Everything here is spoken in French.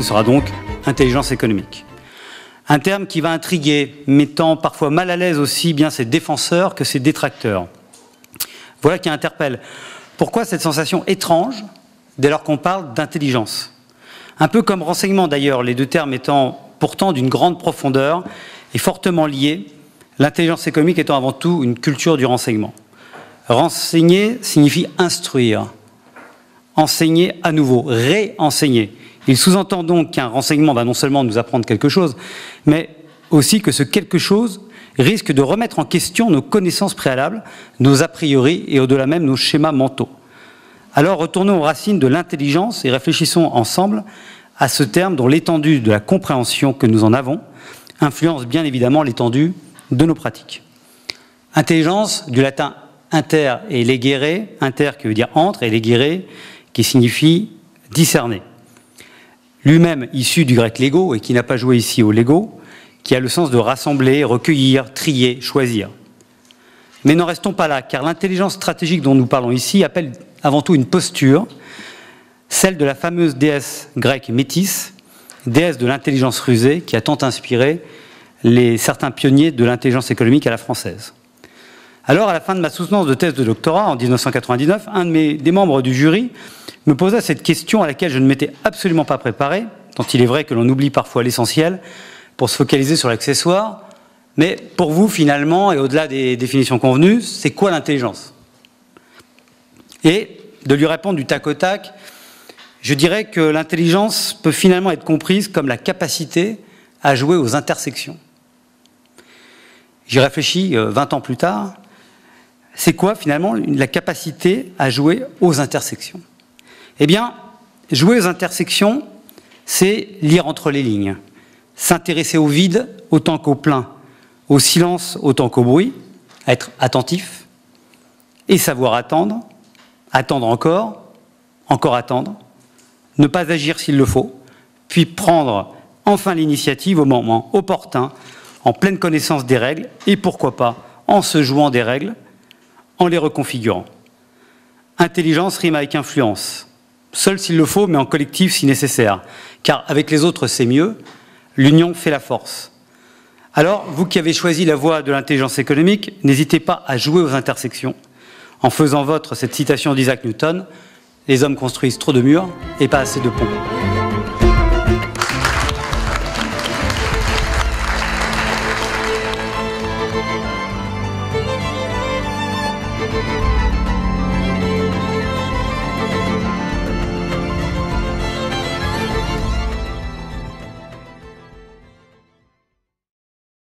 sera donc intelligence économique. Un terme qui va intriguer, mettant parfois mal à l'aise aussi bien ses défenseurs que ses détracteurs. Voilà qui interpelle. Pourquoi cette sensation étrange dès lors qu'on parle d'intelligence? Un peu comme renseignement d'ailleurs, les deux termes étant pourtant d'une grande profondeur et fortement liés, l'intelligence économique étant avant tout une culture du renseignement. Renseigner signifie instruire, enseigner à nouveau, réenseigner. Il sous-entend donc qu'un renseignement va non seulement nous apprendre quelque chose, mais aussi que ce quelque chose risque de remettre en question nos connaissances préalables, nos a priori et au-delà même nos schémas mentaux. Alors retournons aux racines de l'intelligence et réfléchissons ensemble à ce terme dont l'étendue de la compréhension que nous en avons influence bien évidemment l'étendue de nos pratiques. Intelligence, du latin inter et legere, inter qui veut dire entre et legere qui signifie discerner. Lui-même issu du grec lego et qui n'a pas joué ici au Lego, qui a le sens de rassembler, recueillir, trier, choisir. Mais n'en restons pas là, car l'intelligence stratégique dont nous parlons ici appelle avant tout une posture, celle de la fameuse déesse grecque Métis, déesse de l'intelligence rusée, qui a tant inspiré certains pionniers de l'intelligence économique à la française. Alors, à la fin de ma soutenance de thèse de doctorat, en 1999, des membres du jury me posa cette question à laquelle je ne m'étais absolument pas préparé, tant il est vrai que l'on oublie parfois l'essentiel pour se focaliser sur l'accessoire. Mais pour vous, finalement, et au-delà des définitions convenues, c'est quoi l'intelligence? Et de lui répondre du tac au tac, je dirais que l'intelligence peut finalement être comprise comme la capacité à jouer aux intersections. J'y réfléchis 20 ans plus tard. C'est quoi finalement la capacité à jouer aux intersections? Eh bien, jouer aux intersections, c'est lire entre les lignes, s'intéresser au vide autant qu'au plein, au silence autant qu'au bruit, être attentif et savoir attendre, attendre encore attendre, ne pas agir s'il le faut, puis prendre enfin l'initiative au moment opportun, en pleine connaissance des règles et pourquoi pas en se jouant des règles, en les reconfigurant. Intelligence rime avec influence. Seul s'il le faut, mais en collectif si nécessaire. Car avec les autres, c'est mieux. L'union fait la force. Alors, vous qui avez choisi la voie de l'intelligence économique, n'hésitez pas à jouer aux intersections. En faisant vôtre cette citation d'Isaac Newton, les hommes construisent trop de murs et pas assez de ponts.